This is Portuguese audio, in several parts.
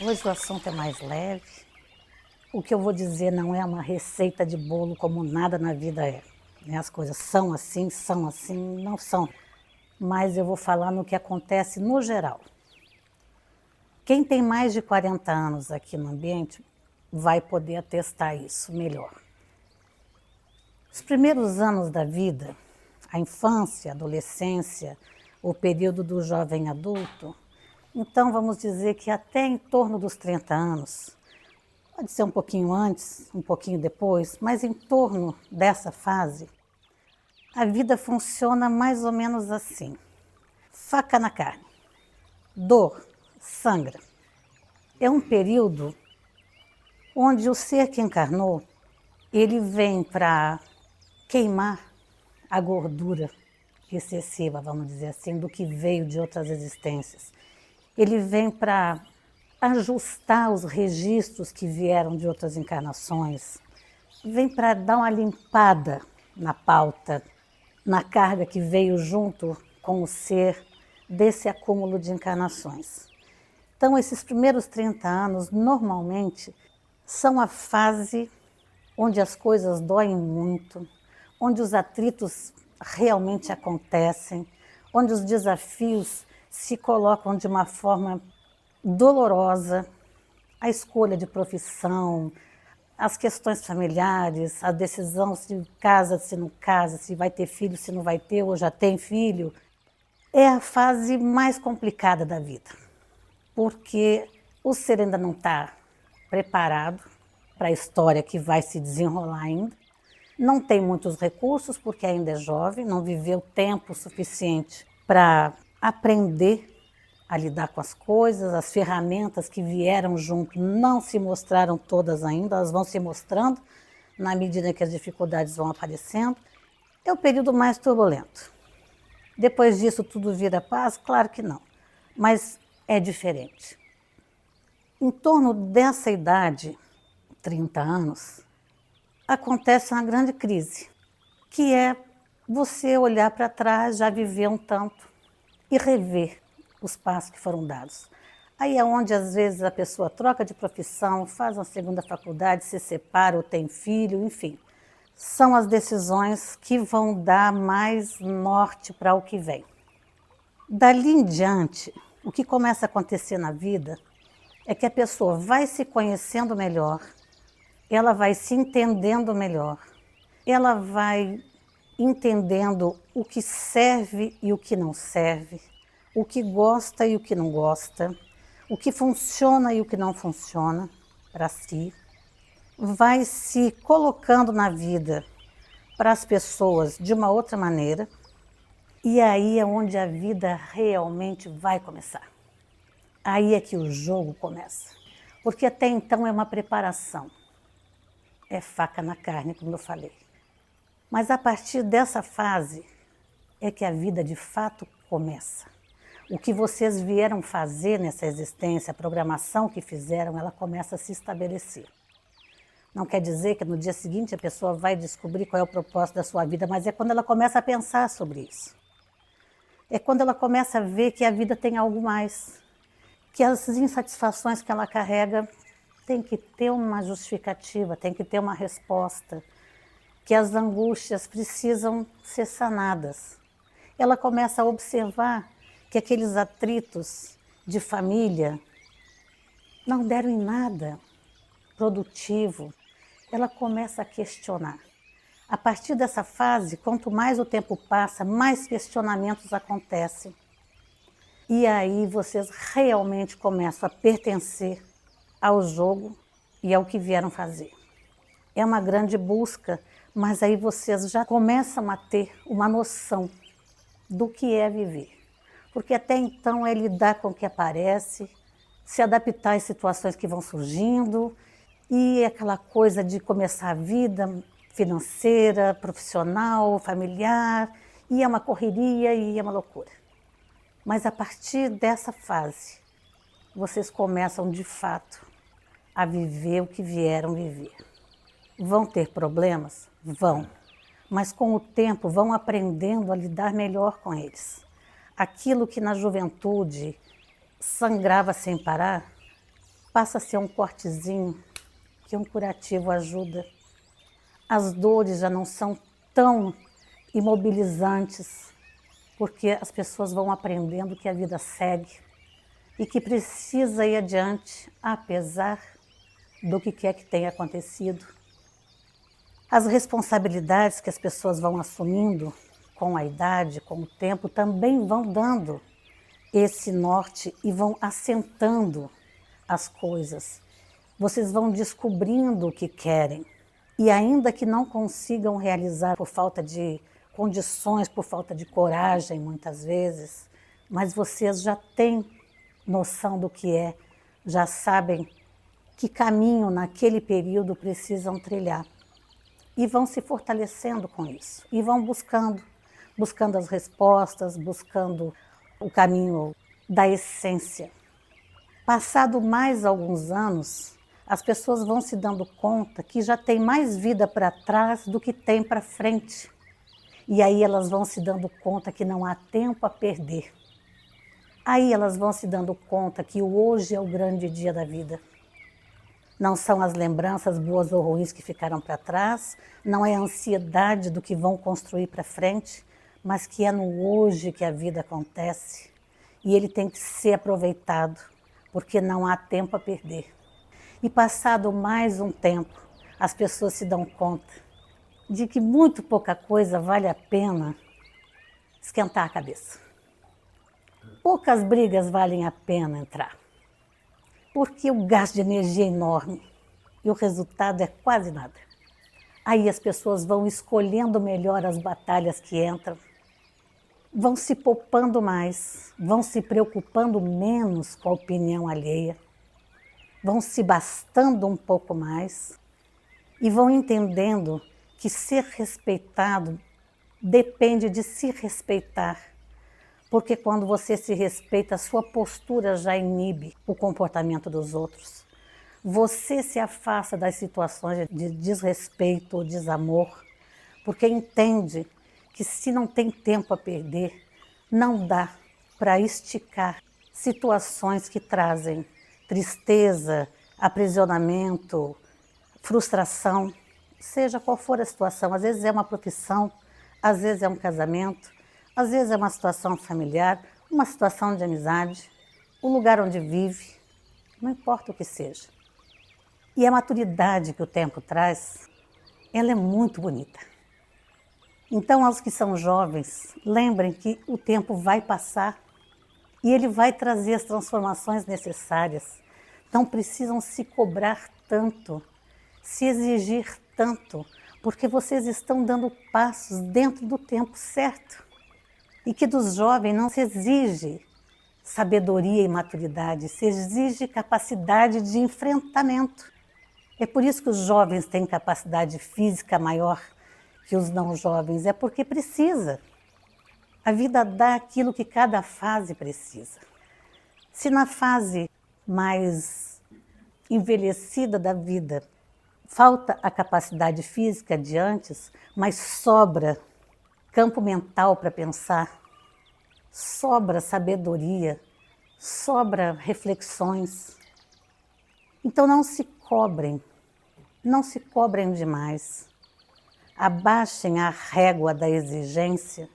Hoje o assunto é mais leve. O que eu vou dizer não é uma receita de bolo como nada na vida é. Né? As coisas são assim, não são. Mas eu vou falar no que acontece no geral. Quem tem mais de 40 anos aqui no ambiente vai poder atestar isso melhor. Os primeiros anos da vida, a infância, a adolescência, o período do jovem adulto, então vamos dizer que até em torno dos 30 anos, pode ser um pouquinho antes, um pouquinho depois, mas em torno dessa fase, a vida funciona mais ou menos assim. Faca na carne, dor, sangra. É um período onde o ser que encarnou, ele vem para queimar a gordura excessiva, vamos dizer assim, do que veio de outras existências. Ele vem para ajustar os registros que vieram de outras encarnações, vem para dar uma limpada na pauta, na carga que veio junto com o ser desse acúmulo de encarnações. Então, esses primeiros 30 anos, normalmente, são a fase onde as coisas doem muito, onde os atritos realmente acontecem, onde os desafios se colocam de uma forma dolorosa, a escolha de profissão, as questões familiares, a decisão se casa, se não casa, se vai ter filho, se não vai ter, ou já tem filho, é a fase mais complicada da vida, porque o ser ainda não está preparado para a história que vai se desenrolar ainda, não tem muitos recursos porque ainda é jovem, não viveu tempo suficiente para aprender a lidar com as coisas, as ferramentas que vieram junto não se mostraram todas ainda, elas vão se mostrando na medida que as dificuldades vão aparecendo. É o período mais turbulento. Depois disso tudo vira paz? Claro que não, mas é diferente. Em torno dessa idade, 30 anos, acontece uma grande crise, que é você olhar para trás, já viver um tanto e rever os passos que foram dados. Aí é onde às vezes a pessoa troca de profissão, faz uma segunda faculdade, se separa ou tem filho, enfim. São as decisões que vão dar mais norte para o que vem. Dali em diante, o que começa a acontecer na vida é que a pessoa vai se conhecendo melhor, ela vai se entendendo melhor, ela vai entendendo o que serve e o que não serve, o que gosta e o que não gosta, o que funciona e o que não funciona para si, vai se colocando na vida para as pessoas de uma outra maneira, e aí é onde a vida realmente vai começar. Aí é que o jogo começa, porque até então é uma preparação, é faca na carne, como eu falei. Mas a partir dessa fase é que a vida de fato começa. O que vocês vieram fazer nessa existência, a programação que fizeram, ela começa a se estabelecer. Não quer dizer que no dia seguinte a pessoa vai descobrir qual é o propósito da sua vida, mas é quando ela começa a pensar sobre isso. É quando ela começa a ver que a vida tem algo mais, que as insatisfações que ela carrega tem que ter uma justificativa, tem que ter uma resposta, que as angústias precisam ser sanadas. Ela começa a observar que aqueles atritos de família não deram em nada produtivo. Ela começa a questionar. A partir dessa fase, quanto mais o tempo passa, mais questionamentos acontecem. E aí vocês realmente começam a pertencer ao jogo e ao que vieram fazer. É uma grande busca, mas aí vocês já começam a ter uma noção do que é viver. Porque até então é lidar com o que aparece, se adaptar às situações que vão surgindo, e aquela coisa de começar a vida financeira, profissional, familiar, e é uma correria e é uma loucura. Mas a partir dessa fase, vocês começam de fato a viver o que vieram viver. Vão ter problemas? Vão. Mas com o tempo vão aprendendo a lidar melhor com eles. Aquilo que na juventude sangrava sem parar, passa a ser um cortezinho, que um curativo ajuda. As dores já não são tão imobilizantes, porque as pessoas vão aprendendo que a vida segue e que precisa ir adiante, apesar do que quer que tenha acontecido. As responsabilidades que as pessoas vão assumindo com a idade, com o tempo, também vão dando esse norte e vão assentando as coisas. Vocês vão descobrindo o que querem. E ainda que não consigam realizar por falta de condições, por falta de coragem, muitas vezes, mas vocês já têm noção do que é, já sabem que caminho naquele período precisam trilhar. E vão se fortalecendo com isso. E vão buscando as respostas, buscando o caminho da essência. Passado mais alguns anos, as pessoas vão se dando conta que já tem mais vida para trás do que tem para frente. E aí elas vão se dando conta que não há tempo a perder. Aí elas vão se dando conta que o hoje é o grande dia da vida. Não são as lembranças boas ou ruins que ficaram para trás, não é a ansiedade do que vão construir para frente, mas que é no hoje que a vida acontece. E ele tem que ser aproveitado, porque não há tempo a perder. E passado mais um tempo, as pessoas se dão conta de que muito pouca coisa vale a pena esquentar a cabeça. Poucas brigas valem a pena entrar, porque o gasto de energia é enorme e o resultado é quase nada. Aí as pessoas vão escolhendo melhor as batalhas que entram, vão se poupando mais, vão se preocupando menos com a opinião alheia, vão se bastando um pouco mais e vão entendendo que ser respeitado depende de se respeitar. Porque quando você se respeita, a sua postura já inibe o comportamento dos outros. Você se afasta das situações de desrespeito ou desamor, porque entende que se não tem tempo a perder, não dá para esticar situações que trazem tristeza, aprisionamento, frustração, seja qual for a situação. Às vezes é uma profissão, às vezes é um casamento, às vezes é uma situação familiar, uma situação de amizade, o lugar onde vive, não importa o que seja. E a maturidade que o tempo traz, ela é muito bonita. Então, aos que são jovens, lembrem que o tempo vai passar e ele vai trazer as transformações necessárias. Não precisam se cobrar tanto, se exigir tanto, porque vocês estão dando passos dentro do tempo certo. E que dos jovens não se exige sabedoria e maturidade, se exige capacidade de enfrentamento. É por isso que os jovens têm capacidade física maior que os não jovens, é porque precisa. A vida dá aquilo que cada fase precisa. Se na fase mais envelhecida da vida falta a capacidade física de antes, mas sobra campo mental para pensar, sobra sabedoria, sobra reflexões. Então não se cobrem demais. Abaixem a régua da exigência,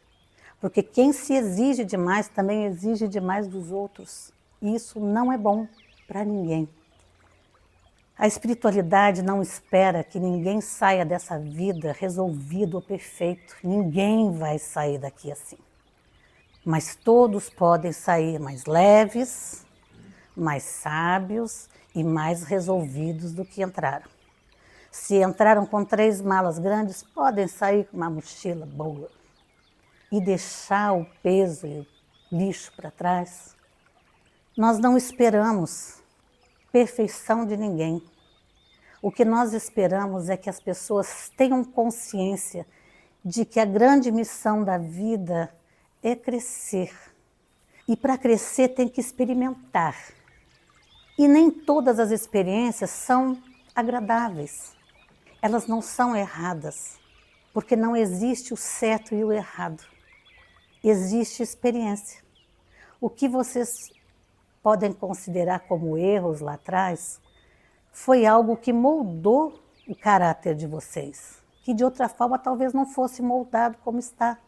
porque quem se exige demais também exige demais dos outros. E isso não é bom para ninguém. A espiritualidade não espera que ninguém saia dessa vida resolvido ou perfeito. Ninguém vai sair daqui assim. Mas todos podem sair mais leves, mais sábios e mais resolvidos do que entraram. Se entraram com 3 malas grandes, podem sair com uma mochila boa e deixar o peso e o lixo para trás. Nós não esperamos perfeição de ninguém. O que nós esperamos é que as pessoas tenham consciência de que a grande missão da vida é crescer. E para crescer tem que experimentar. E nem todas as experiências são agradáveis. Elas não são erradas, porque não existe o certo e o errado. Existe experiência. O que vocês podem considerar como erros lá atrás, foi algo que moldou o caráter de vocês, que de outra forma talvez não fosse moldado como está.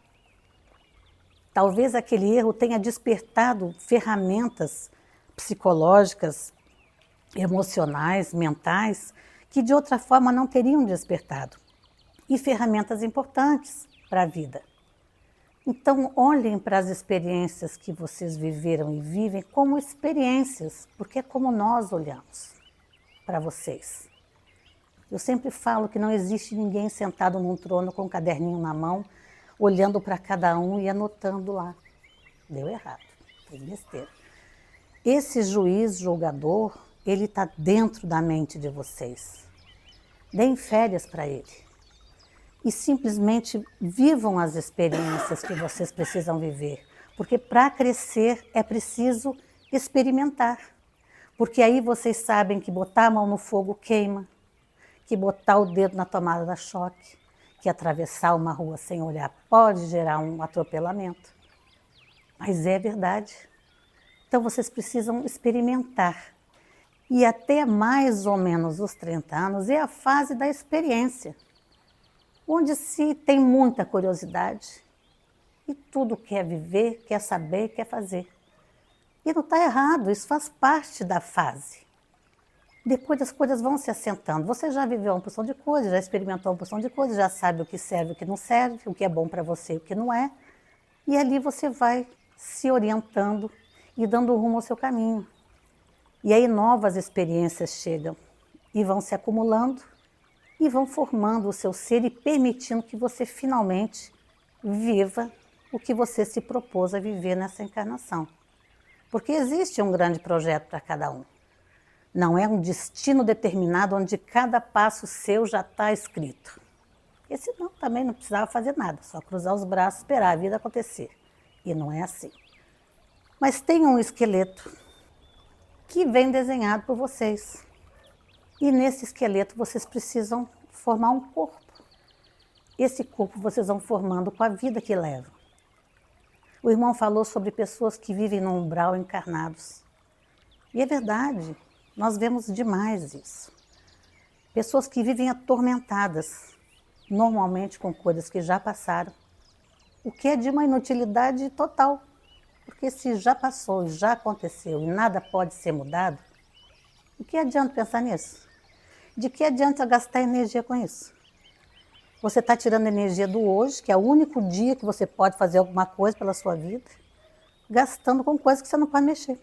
Talvez aquele erro tenha despertado ferramentas psicológicas, emocionais, mentais, que de outra forma não teriam despertado. E ferramentas importantes para a vida. Então, olhem para as experiências que vocês viveram e vivem como experiências, porque é como nós olhamos para vocês. Eu sempre falo que não existe ninguém sentado num trono com um caderninho na mão, olhando para cada um e anotando lá. Deu errado, fez besteira. Esse juiz julgador, ele está dentro da mente de vocês. Deem férias para ele. E simplesmente vivam as experiências que vocês precisam viver. Porque para crescer é preciso experimentar. Porque aí vocês sabem que botar a mão no fogo queima, que botar o dedo na tomada dá choque, que atravessar uma rua sem olhar pode gerar um atropelamento. Mas é verdade. Então vocês precisam experimentar. E até mais ou menos os 30 anos é a fase da experiência, onde se tem muita curiosidade e tudo quer viver, quer saber, quer fazer. E não está errado, isso faz parte da fase. Depois as coisas vão se assentando. Você já viveu uma porção de coisas, já experimentou uma porção de coisas, já sabe o que serve e o que não serve, o que é bom para você e o que não é. E ali você vai se orientando e dando rumo ao seu caminho. E aí novas experiências chegam e vão se acumulando e vão formando o seu ser e permitindo que você finalmente viva o que você se propôs a viver nessa encarnação. Porque existe um grande projeto para cada um. Não é um destino determinado onde cada passo seu já está escrito. Porque senão também não precisava fazer nada, só cruzar os braços e esperar a vida acontecer. E não é assim. Mas tem um esqueleto que vem desenhado por vocês. E nesse esqueleto vocês precisam formar um corpo. Esse corpo vocês vão formando com a vida que levam. O irmão falou sobre pessoas que vivem no umbral encarnados. E é verdade, nós vemos demais isso. Pessoas que vivem atormentadas, normalmente com coisas que já passaram, o que é de uma inutilidade total. Porque se já passou, já aconteceu e nada pode ser mudado, o que adianta pensar nisso? De que adianta gastar energia com isso? Você está tirando energia do hoje, que é o único dia que você pode fazer alguma coisa pela sua vida, gastando com coisas que você não pode mexer.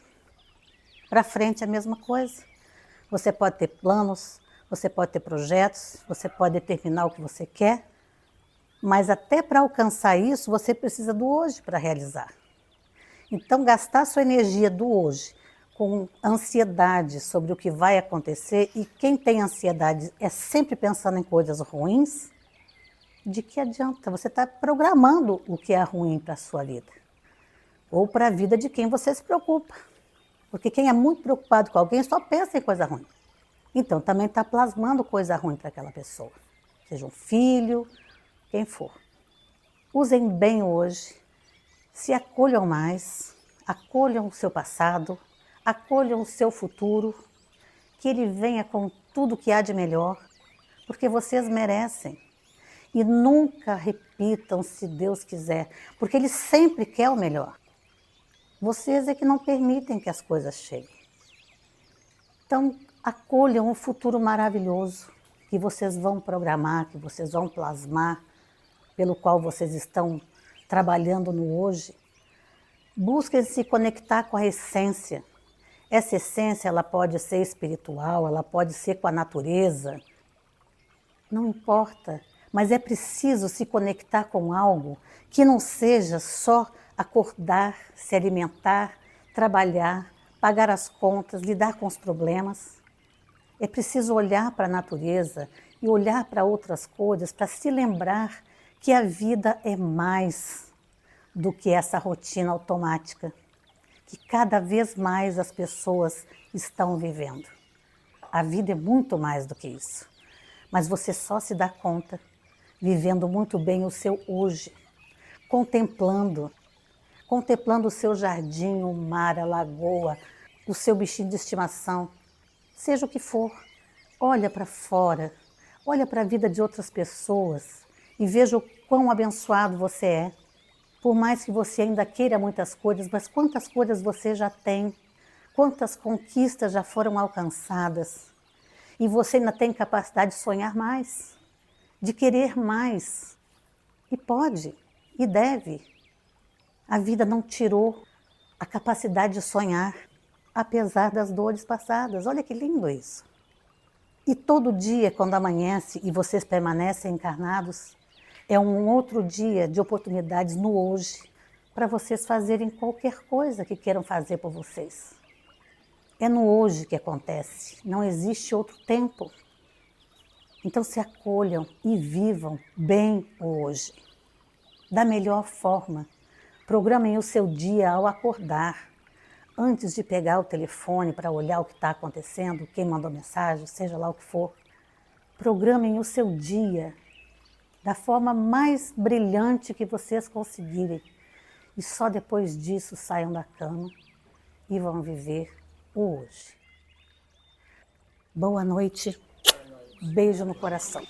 Para frente é a mesma coisa. Você pode ter planos, você pode ter projetos, você pode determinar o que você quer, mas até para alcançar isso, você precisa do hoje para realizar. Então, gastar sua energia do hoje com ansiedade sobre o que vai acontecer, e quem tem ansiedade é sempre pensando em coisas ruins, de que adianta? Você está programando o que é ruim para a sua vida, ou para a vida de quem você se preocupa. Porque quem é muito preocupado com alguém só pensa em coisa ruim. Então, também está plasmando coisa ruim para aquela pessoa, seja um filho, quem for. Usem bem hoje, se acolham mais, acolham o seu passado, acolham o seu futuro, que ele venha com tudo que há de melhor, porque vocês merecem. E nunca repitam se Deus quiser, porque Ele sempre quer o melhor. Vocês é que não permitem que as coisas cheguem. Então, acolham um futuro maravilhoso que vocês vão programar, que vocês vão plasmar, pelo qual vocês estão trabalhando no hoje. Busquem se conectar com a essência. Essa essência, ela pode ser espiritual, ela pode ser com a natureza. Não importa, mas é preciso se conectar com algo que não seja só acordar, se alimentar, trabalhar, pagar as contas, lidar com os problemas. É preciso olhar para a natureza e olhar para outras coisas para se lembrar que a vida é mais do que essa rotina automática, que cada vez mais as pessoas estão vivendo. A vida é muito mais do que isso, mas você só se dá conta vivendo muito bem o seu hoje, contemplando o seu jardim, o mar, a lagoa, o seu bichinho de estimação, seja o que for. Olha para fora, olha para a vida de outras pessoas e veja o quão abençoado você é. Por mais que você ainda queira muitas coisas, mas quantas coisas você já tem, quantas conquistas já foram alcançadas. E você ainda tem capacidade de sonhar mais, de querer mais. E pode, e deve. A vida não tirou a capacidade de sonhar, apesar das dores passadas. Olha que lindo isso. E todo dia, quando amanhece e vocês permanecem encarnados, é um outro dia de oportunidades no hoje para vocês fazerem qualquer coisa que queiram fazer por vocês. É no hoje que acontece, não existe outro tempo. Então se acolham e vivam bem o hoje, da melhor forma. Programem o seu dia ao acordar, antes de pegar o telefone para olhar o que está acontecendo, quem mandou mensagem, seja lá o que for. Programem o seu dia da forma mais brilhante que vocês conseguirem. E só depois disso saiam da cama e vão viver o hoje. Boa noite, beijo no coração.